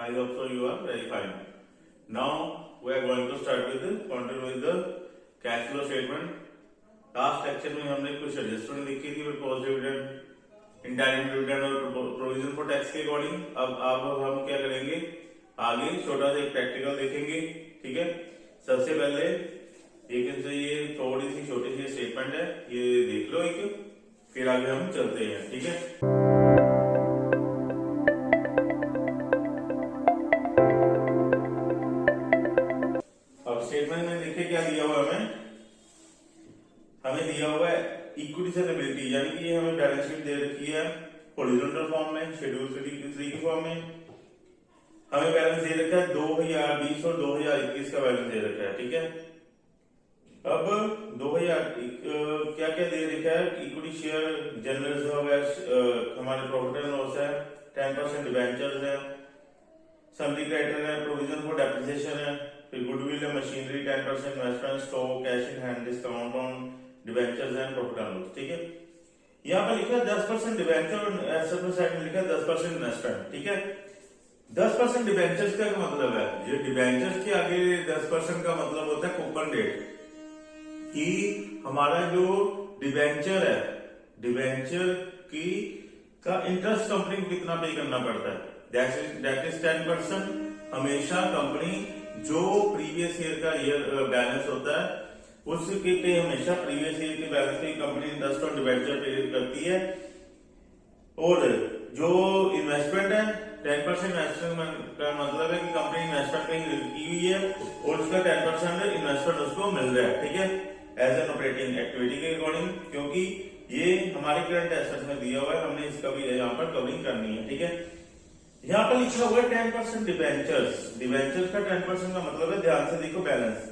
I hope so you are very fine. Now we are going to start with continue with the cash flow statement. Last lecture में हमने कुछ adjustment लिखी थी proposed dividend, indirect dividend और provision for tax के according. अब हम क्या करेंगे, आगे छोटा सा एक प्रैक्टिकल देखेंगे। ठीक है, सबसे पहले ये थोड़ी सी छोटी सी स्टेटमेंट है, ये देख लो एक, फिर आगे हम चलते हैं। ठीक है, स्टेटमेंट में देखिए क्या दिया हुआ है, हमें दिया हुआ है इक्विटी एंड एबिलिटी, यानी कि ये हमें बैलेंस शीट दे रखी है हॉरिजॉन्टल फॉर्म में, शेड्यूल 3 की फॉर्म में। हमें बैलेंस दे रखा है 2020 और 2021 का बैलेंस दे रखा है। ठीक है, अब 2000 क्या क्या दे रखा है, इक्विटी शेयर, जनरल रिजर्व है, हमारे प्रॉफिट एंड लॉस है, 10% डिबेंचर्स है, सैलरी क्रेडिटर है, प्रोविजन फॉर डेप्रिसिएशन है, फिर गुडविल है, machinery 10% investment, stock, cash in hand, discount on debentures and profit and loss. ठीक है, यहाँ पर लिखा है 10% डिबेंचर और एसेट साइड में लिखा है 10% इन्वेस्टमेंट। ठीक है, 10% डिबेंचर्स का मतलब है, जो डिबेंचर्स के आगे 10% का मतलब होता है कूपन रेट, कि हमारा जो डिबेंचर है, डिबेंचर की का इंटरेस्ट कंपनी को कितना पे करना पड़ता है, दैट इज 10%। हमेशा कंपनी जो प्रीवियस ईयर का बैलेंस होता है उसके पे हमेशा प्रीवियस ईयर के बैलेंस पे कंपनी 10% डिबेंचर पे करती है, और जो इन्वेस्टमेंट है 10% इन्वेस्टमेंट का मतलब है कि कंपनी इन्वेस्टमेंट कहीं की हुई है और उसका 10% इन्वेस्टमेंट उसको मिल रहा है। ठीक है, एज एन ऑपरेटिंग एक्टिविटी के अकॉर्डिंग, क्योंकि ये हमारे करंट एसेट्स में दिया हुआ है, हमने इसका भी यहाँ पर कवरिंग करनी है। ठीक है, यहाँ पर लिखा हुआ है 10% डिबेंचर्स। डिबेंचर्स का 10% का मतलब है, ध्यान से देखो बैलेंस,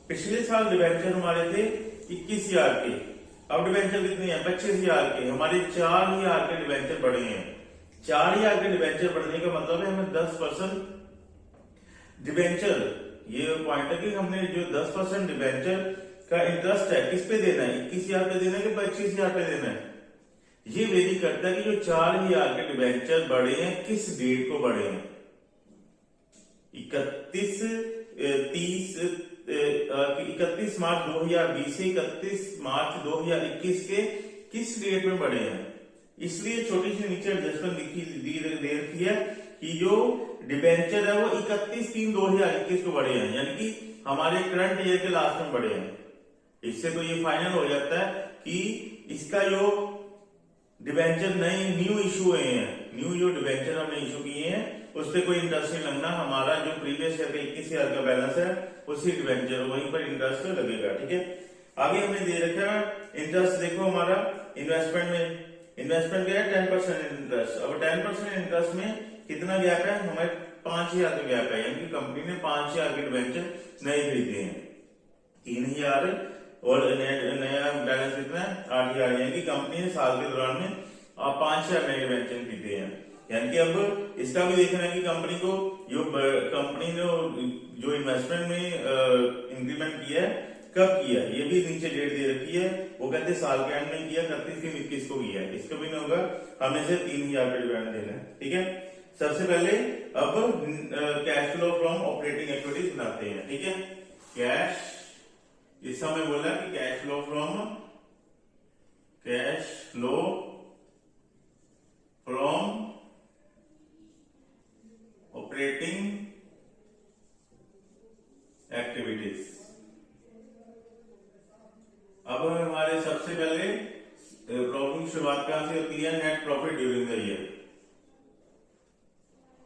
पिछले साल डिबेंचर हमारे थे 21,000 के, अब डिबेंचर कितने हैं, 25,000 के, हमारे 4,000 के डिबेंचर बढ़े हैं। 4,000 के डिबेंचर बढ़ने का मतलब है हमें 10% डिबेंचर, ये पॉइंट है कि हमने जो 10% डिबेंचर का इंटरेस्ट है किस पे देना है, 21,000 पे देना है कि 25,000 पे देना है। ये वेरी करता है कि जो 4,000 के डिबेंचर बढ़े हैं किस डेट को बढ़े हैं, 31 मार्च 2020 से 31 मार्च 2021 के किस डेट में बढ़े हैं। इसलिए छोटी सी नीचे एडजस्टमेंट दे रखी है कि जो डिबेंचर है वो 31/3/2021 को बढ़े हैं, यानी कि हमारे करंट ईयर के लास्ट में बढ़े हैं। इससे तो ये फाइनल हो जाता है कि इसका जो डिबेंचर नए न्यू इशू हुए हैं, न्यू जो डिबेंचर हमने इशू किए हैं उस पर कोई इंटरेस्ट नहीं लगना, हमारा जो प्रीवियस ईयर का 21,000 का बैलेंस है उसी डिबेंचर वहीं पर इंटरेस्ट लगेगा। ठीक है, आगे हमने दे रखा है इंटरेस्ट, देखो हमारा इन्वेस्टमेंट में इन्वेस्टमेंट क्या है 10% इंटरेस्ट। अब 10% इंटरेस्ट में कितना गैप है, हमारे 5,000 का गैप है, यानी कि कंपनी ने 5,000 के डिबेंचर नए खरीदे हैं, 3,000 और नया बैलेंस कितना है 8,000, यानी कि कंपनी ने साल के दौरान में 5,000 नए डिबेंचर खरीदे हैं। यानी कि अब इसका भी देखना है कि कंपनी को कंपनी ने जो इन्वेस्टमेंट में इंक्रीमेंट किया है कब किया, ये भी नीचे डेट दे रखी है, वो कहते हैं साल के एंड में किया, 31/3/21 को किया, इसका भी नहीं होगा, हमें से 3,000 का डिविडेंड देना है। ठीक है, सबसे पहले अब cash flow from operating activities बनाते हैं। ठीक है, कैश, इस समय बोला कि cash flow from operating activities. अब हमारे सबसे पहले प्रॉब्लम की शुरुआत कहां से होती है, net profit during the year.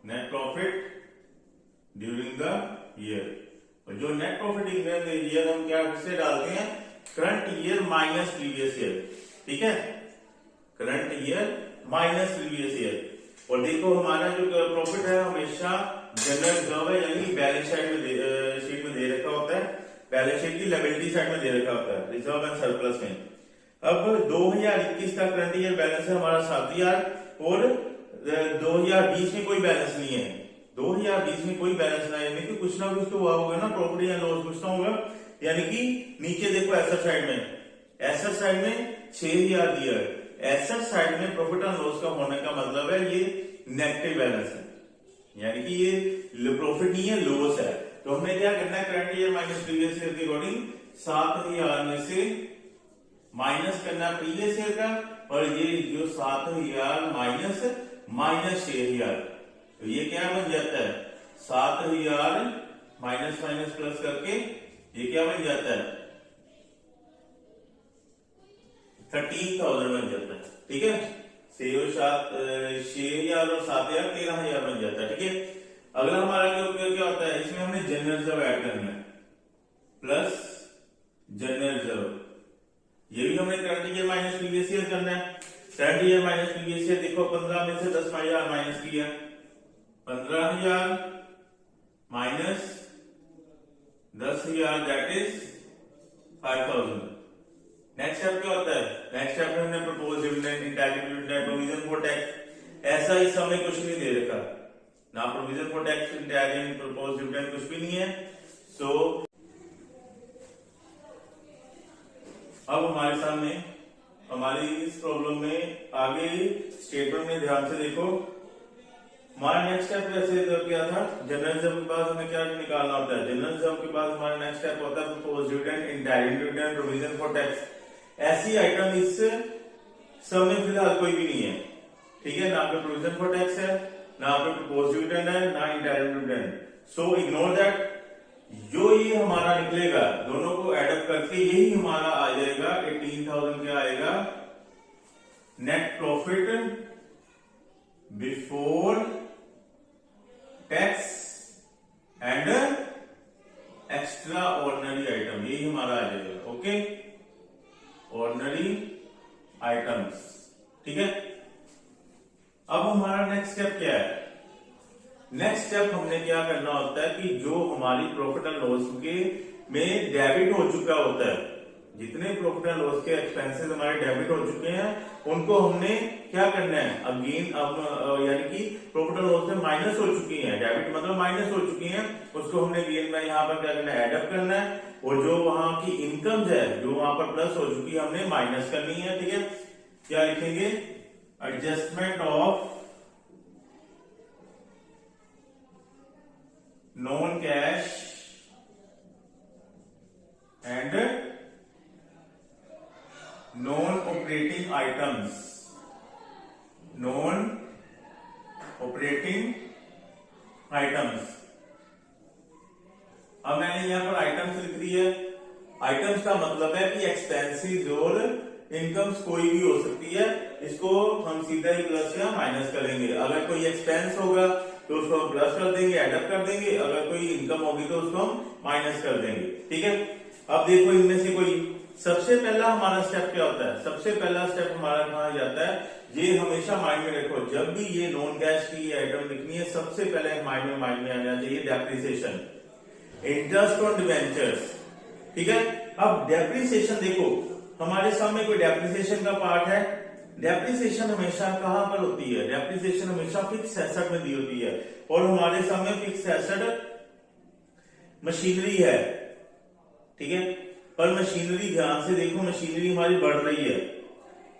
Net profit during the year, और जो net profit during the year हम क्या से डालते हैं, current year minus previous year. ठीक है, current year minus previous year. और देखो हमारा जो प्रॉफिट है हमेशा जनरल रिजर्व है, यानी बैलेंस शीट में दे रखा होता है, बैलेंस शीट की लायबिलिटी साइड में दे रखा होता है, रिजर्व एंड सरप्लस में। अब 2021 का करंट ईयर बैलेंस है हमारा 7,000 और 2020 में कोई बैलेंस नहीं है, 2020 में कोई बैलेंस नहीं है, लेकिन कुछ ना कुछ तो हुआ होगा ना, प्रॉफिट या लॉस कुछ ना होगा। यानी कि नीचे देखो एसेट साइड में 6,000 दिया है, एसेट साइड में प्रॉफिट एंड लॉस का होने का मतलब है ये नेगेटिव बैलेंस है, यानी कि ये प्रॉफिट नहीं है, लॉस है। तो हमें क्या करना है, current year minus previous year के अकॉर्डिंग 7,000 में से माइनस करना प्रीवियस ईयर का, और ये जो 7,000 माइनस 6,000, तो ये क्या बन जाता है 7,000 माइनस माइनस प्लस करके ये क्या बन जाता है 13,000 बन जाता है। ठीक है, 6,000 और 7,000 13,000 बन जाता है। ठीक है, अगला हमारा क्या होता है, इसमें हमने जनरल रिजर्व ऐड करना है प्लस जनरल रिजर्व, ये भी हमने current year minus previous year करना है। Current year minus previous year देखो 15 में से 10,000 माइनस किया, 15,000 minus 10,000 that is 5,000। Next step क्या होता है, नेक्स्ट स्टेप में हमने propose dividend, indirect dividend, provision for tax. ऐसा इस समय कुछ नहीं दे रखा, ना provision for tax, indirect, propose dividend कुछ भी नहीं है। सो अब हमारे सामने हमारी इस प्रॉब्लम में आगे स्टेटमेंट में ध्यान से देखो, हमारा नेक्स्ट स्टेप कैसे क्या था, जनरल रिजर्व के बाद हमें क्या निकालना होता है, जनरल रिजर्व के बाद हमारा नेक्स्ट स्टेप होता है propose dividend, indirect dividend, provision for tax. ऐसी आइटम इस समय फिलहाल कोई भी नहीं है। ठीक है, ना पे प्रोविजन फॉर टैक्स है, ना पे प्रपोज डिविडेंड है, ना indirect dividend. So ignore that. जो ये हमारा निकलेगा दोनों को एडअप करके यही हमारा आ जाएगा 18,000 क्या आएगा, net profit before tax and extra ordinary item, यही हमारा आ जाएगा। Okay, ordinary items. ठीक है, अब हमारा नेक्स्ट स्टेप क्या है, नेक्स्ट स्टेप हमने क्या करना होता है कि जो हमारी प्रॉफिट एंड लॉस के में डेबिट हो चुका होता है, जितने प्रॉफिट एंड लॉस के एक्सपेंसेस हमारे डेबिट हो चुके हैं उनको हमने क्या करना है अगेन, अब यानी कि प्रॉफिट एंड लॉस में माइनस हो चुकी है, डेबिट मतलब माइनस हो चुकी है, उसको हमने गेन में यहाँ पर क्या करना है, एडअप करना है, और जो वहां की इनकम है जो वहां पर प्लस हो चुकी है हमने माइनस करनी है। ठीक है, क्या लिखेंगे, adjustment of non cash and non operating items, non operating items. अब मैंने यहां पर आइटम्स लिख दी है, आइटम्स का मतलब है कि एक्सपेंसेस और इनकम्स कोई भी हो सकती है, इसको हम सीधा ही प्लस या माइनस करेंगे। अगर कोई एक्सपेंस होगा तो उसको हम प्लस कर देंगे, एडअप कर देंगे, अगर कोई इनकम होगी तो उसको हम माइनस कर देंगे। ठीक है, अब देखो इनमें से कोई सबसे पहला हमारा स्टेप क्या होता है, सबसे पहला स्टेप हमारा कहा जाता है, ये हमेशा माइंड में रखो, जब भी ये नॉन कैश की आइटम लिखनी है सबसे पहले माइंड में आना चाहिए डेप्रिसिएशन, इंटरेस्ट ऑन डिबेंचर्स। ठीक है, अब डेप्रिसिएशन देखो हमारे सामने कोई डेप्रिसिएशन का पार्ट है, डेप्रिसिएशन हमेशा कहां पर होती है, डेप्रिसिएशन हमेशा फिक्स एसेट में दी होती है, और हमारे सामने फिक्स एसेट मशीनरी है। ठीक है, पर मशीनरी ध्यान से देखो, मशीनरी हमारी बढ़ रही है,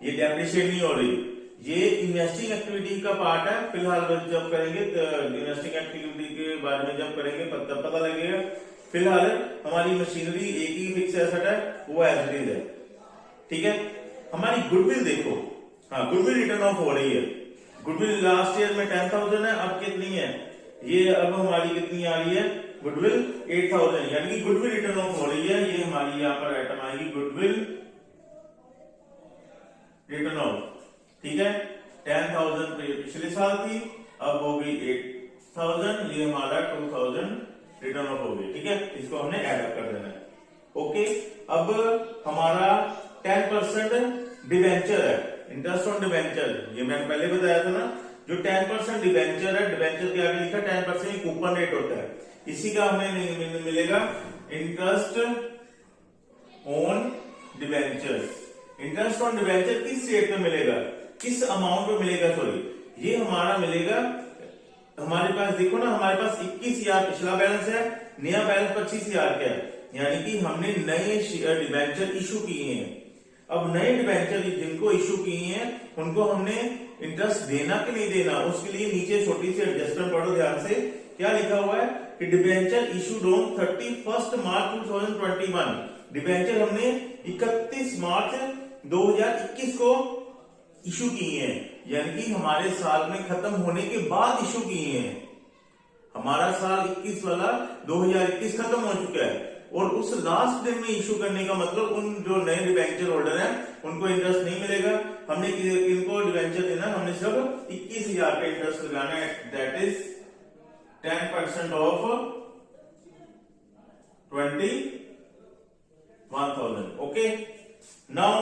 ये डेप्रिशिएट नहीं हो रही, ये इन्वेस्टिंग एक्टिविटी का पार्ट है। फिलहाल जब करेंगे इन्वेस्टिंग एक्टिविटी के बारे में जब करेंगे तब पता लगेगा। फिलहाल हमारी मशीनरी एक ही फिक्स एसेट है, वो एज इट इज है। ठीक है, हमारी गुडविल देखो, हाँ गुडविल रिटर्न ऑफ हो रही है, गुडविल लास्ट ईयर में 10,000 है, अब कितनी है ये, अब हमारी कितनी आ रही है गुडविल 8,000, यानी कि गुडविल रिटर्न ऑफ हो रही है, ये हमारी यहाँ पर आइटम आएगी गुडविल रिटर्न ऑफ। ठीक है, 10,000 पिछले साल थी, अब हो गई 8,000, ये हमारा 2,000 रिटर्न ऑफ हो गई। ठीक है, इसको हमने एडअप कर देना है। ओके, अब हमारा 10% डिवेंचर है, इंटरेस्ट ऑन डिवेंचर, ये मैंने पहले बताया था ना, जो 10% डिवेंचर है, डिवेंचर के आगे लिखा 10% कूपन रेट होता है, इसी का हमें मिलेगा interest on debentures. Interest on debenture किस रेट पे मिलेगा, किस अमाउंट पे मिलेगा, सॉरी ये हमारा मिलेगा, हमारे पास देखो ना, हमारे पास 21,000 पिछला बैलेंस है, नया बैलेंस 25,000 का है, यानी कि हमने नए डिवेंचर इशू किए हैं। अब नए डिवेंचर जिनको इशू किए हैं उनको हमने इंटरेस्ट देना कि नहीं देना, उसके लिए नीचे छोटी सी एडजस्टमेंट पढ़ो ध्यान से। क्या लिखा हुआ है कि debenture issued on 31 March 2021, debenture हमने 31 मार्च 2021 को इशू किए हैं, यानी कि हमारे साल में खत्म होने के बाद इशू किए हैं। हमारा साल 21 वाला 2021 खत्म हो चुका है और उस लास्ट दिन में इशू करने का मतलब उन जो नए डिबेंचर होल्डर हैं उनको इंटरेस्ट नहीं मिलेगा। हमने इनको डिबेंचर देना, हमने सिर्फ 21,000 का इंटरेस्ट लगाना है, that is 10% of 21,000। Okay, now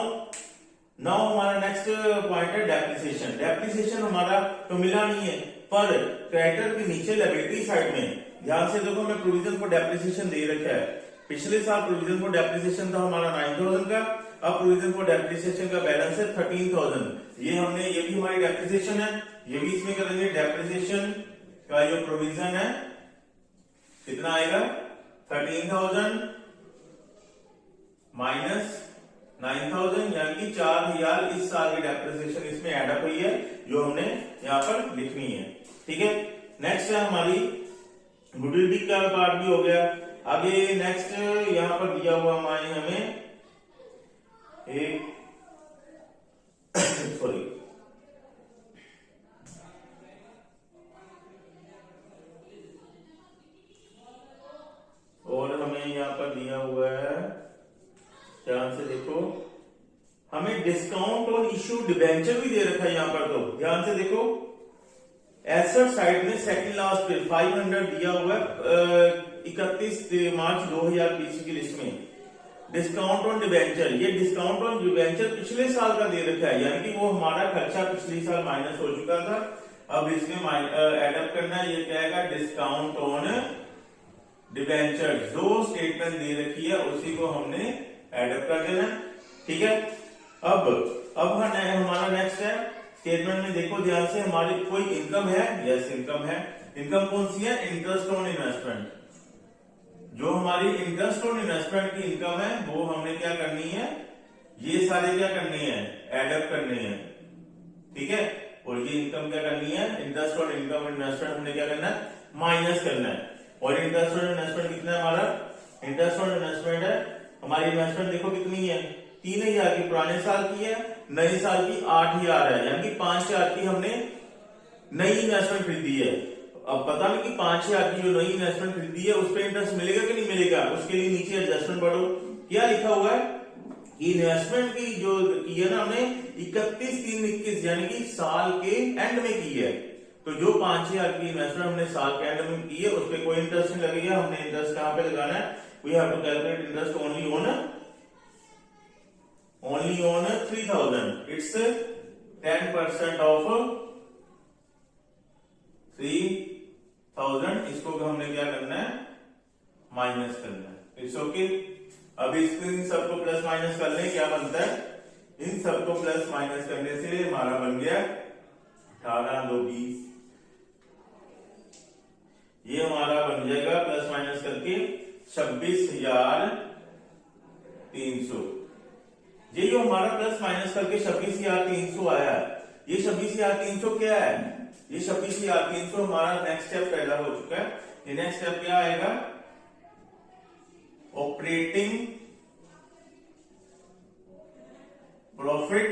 हमारा नेक्स्ट पॉइंट है डेप्रिसिएशन। डेप्रिसिएशन हमारा तो मिला नहीं है, पर क्रेडिटर के नीचे लायबिलिटी साइड में ध्यान से देखो, मैं प्रोविजन फॉर डेप्रिसिएशन दे रखा है। पिछले साल प्रोविजन फॉर डेप्रिसिएशन था हमारा 9,000 का, अब प्रोविजन फॉर डेप्रिसिएशन का बैलेंस है 13,000। ये हमने, ये भी हमारी डेप्रिसिएशन है, ये भी इसमें करेंगे। डेप्रिसिएशन का जो प्रोविजन है कितना आएगा, 13,000 माइनस 9,000, यानी कि 4,000 इस साल की डेप्रिसिएशन इसमें एडअप हुई है, जो हमने यहां पर लिखनी है। ठीक है, नेक्स्ट है हमारी गुडविल का पार्ट भी हो गया। आगे नेक्स्ट यहां पर दिया हुआ हमें एक सॉरी और हमें यहां पर दिया हुआ है, ध्यान से देखो, हमें डिस्काउंट ऑन इशू डिबेंचर भी दे रखा है यहां पर, तो ध्यान से देखो। एसेट साइड में सेकंड लास्ट पे 500 दिया हुआ है 31 मार्च 2020 की लिस्ट में। डिस्काउंट ऑन डिबेंचर, ये डिस्काउंट ऑन डिबेंचर पिछले साल का दे रखा है, यानी कि वो हमारा खर्चा पिछले साल माइनस हो चुका था, अब इसमें एडअप करना है। ये क्या है, डिस्काउंट ऑन डिबेंचर, जो स्टेटमेंट दे रखी है उसी को हमने एडअप कर देना। ठीक है, अब हमारा नेक्स्ट है स्टेटमेंट में देखो ध्यान से, हमारी कोई इनकम है, यस इनकम है। इनकम कौन सी है, इंटरेस्ट ऑन इन्वेस्टमेंट। जो हमारी इंटरेस्ट ऑन इन्वेस्टमेंट की इनकम है वो हमने क्या करनी है, ये सारे क्या करनी है, एडअप करनी है। ठीक है, और ये इनकम क्या करनी है, इंटरेस्ट ऑन इनकम इन्वेस्टमेंट हमने क्या करना है, माइनस करना है। और इंटरेस्ट ऑन इन्वेस्टमेंट कितना है हमारा, इंटरेस्ट ऑन इन्वेस्टमेंट है हमारी इन्वेस्टमेंट देखो कितनी है, 3,000 की पुराने साल की है, नए साल की 8,000 है, यानी कि 5,000 की हमने नई इन्वेस्टमेंट खरीदी है। अब पता नहीं कि 5,000 की जो नई इन्वेस्टमेंट खरीदी है उस पर इंटरेस्ट मिलेगा कि नहीं मिलेगा, उसके लिए नीचे एडजस्टमेंट बढ़ो। क्या लिखा हुआ है कि इन्वेस्टमेंट की जो की है ना हमने 31/3/21 यानी कि साल के एंड में की है, तो जो 5,000 की इन्वेस्टमेंट हमने साल के एंड में की है उस पर कोई इंटरेस्ट नहीं लगेगा। हमने इंटरेस्ट कहां पे लगाना है, we have to calculate interest only on 3,000, it's 10% of 3,000, इसको हमने क्या करना है, माइनस करना है। It's okay. अब इन सबको प्लस माइनस कर लें, क्या बनता है, इन सबको प्लस माइनस करने से हमारा बन गया 18 2 20, ये हमारा बन जाएगा प्लस माइनस करके 26,300। ये जो हमारा प्लस माइनस करके 26,300 आया, ये 26,300 क्या है, ये 26,300 हमारा नेक्स्ट स्टेप पैदा हो चुका है। ये नेक्स्ट स्टेप क्या आएगा, operating profit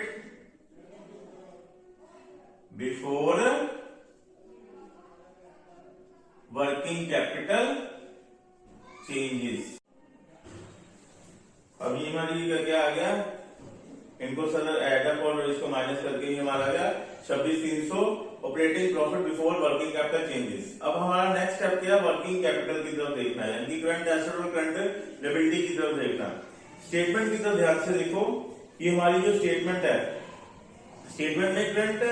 before working capital changes. अब ये हमारी क्या आ गया, इनको सर एडअप और इसको माइनस करके ही हमारा आ गया 26,300 operating profit before working capital changes. अब हमारा नेक्स्ट स्टेप क्या, वर्किंग कैपिटल की तरफ देखना है, यानी करंट एसेट और करंट लायबिलिटी की तरफ देखना। स्टेटमेंट की तरफ ध्यान से देखो, ये हमारी जो स्टेटमेंट है, स्टेटमेंट में करंट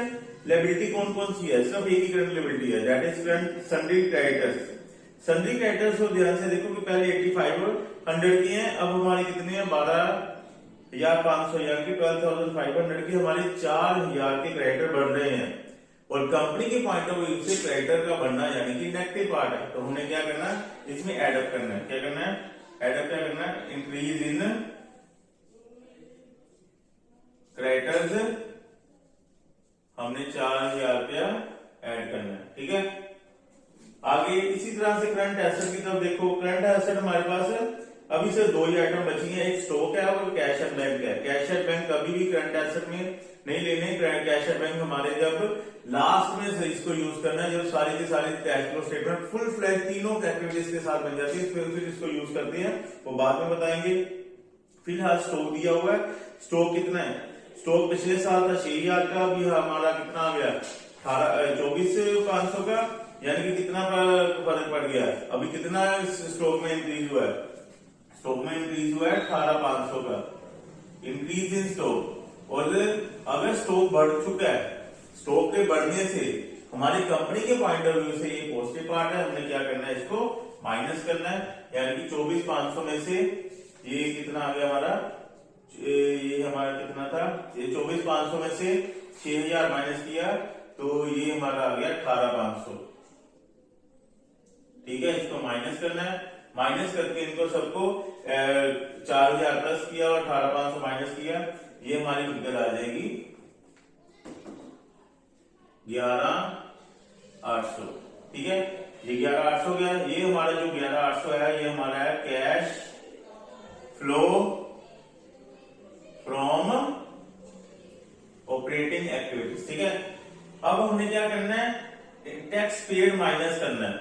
लायबिलिटी कौन कौन सी है, सिर्फ एक ही करंट लायबिलिटी है, that is current sundry creditors. Sundry creditors को ध्यान से देखो कि पहले 85,100 की है, अब हमारी कितनी है 12,500, यानी कि 12,500 की हमारे 4,000 के क्रेडिटर बढ़ रहे हैं। और कंपनी के पॉइंट ऑफ व्यू से क्रेडिटर का बढ़ना यानी कि नेगेटिव पार्ट है, तो हमने क्या करना है, इसमें एडअप करना है। क्या करना है, एडअप क्या करना है, इंक्रीज इन क्रेडिटर्स हमने 4000 रुपया ऐड करना है, ठीक है। आगे इसी तरह से करंट एसेट की तरफ देखो। करंट एसेट हमारे पास अभी से दो ही आइटम बची हैं, एक स्टॉक है और कैश एंड बैंक है। कैश एंड बैंक कभी भी करंट एसेट में नहीं लेने। कैश एंड बैंक हमारे जब लास्ट में से इसको यूज करना है, जब सारी की सारी cash flow statement full flash तीनों एक्टिविटीज के साथ बन जाती है, फिर इसको यूज करते हैं, वो बाद में बताएंगे। फिलहाल स्टॉक दिया हुआ है। स्टॉक कितना है? स्टॉक पिछले साल था 6000 का, अभी हमारा कितना आ गया 24,500 का, यानी कि कितना फर्क पड़ गया? अभी कितना स्टॉक में इंक्रीज हुआ है? स्टॉक में इंक्रीज हुआ है 18,500 का इंक्रीज इन स्टॉक। और अगर स्टॉक बढ़ चुका है, स्टॉक के बढ़ने से हमारी कंपनी के पॉइंट ऑफ व्यू से ये पॉजिटिव पार्ट है, हमने क्या करना है, इसको माइनस करना है। यानी कि 24,500 में से ये कितना आ गया हमारा, ये हमारा कितना था, ये 24,500 में से 6,000 माइनस किया तो ये हमारा आ गया 18,500, ठीक है। इसको माइनस करना है। माइनस करके इनको सबको 4,000 प्लस किया और 18,500 माइनस किया, ये हमारी फिगर आ जाएगी 11,800, ठीक है। ये 11,800 गया। ये हमारा जो 11,800 है, ये हमारा है cash flow from operating activities, ठीक है। अब हमने क्या करना है, टैक्स पेड माइनस करना है,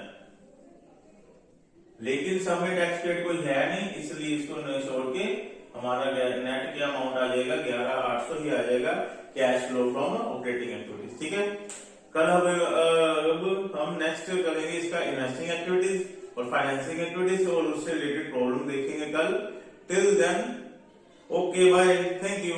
लेकिन सब में टैक्स पेड कोई है नहीं, इसलिए इसको नहीं छोड़ के हमारा नेट क्या अमाउंट आ जाएगा, 11,800 ही आ जाएगा, cash flow from operating activities, ठीक है। कल अब हम नेक्स्ट करेंगे इसका इन्वेस्टिंग एक्टिविटीज और फाइनेंसिंग एक्टिविटीज और उससे रिलेटेड प्रॉब्लम देखेंगे कल। Till then okay bye, thank you.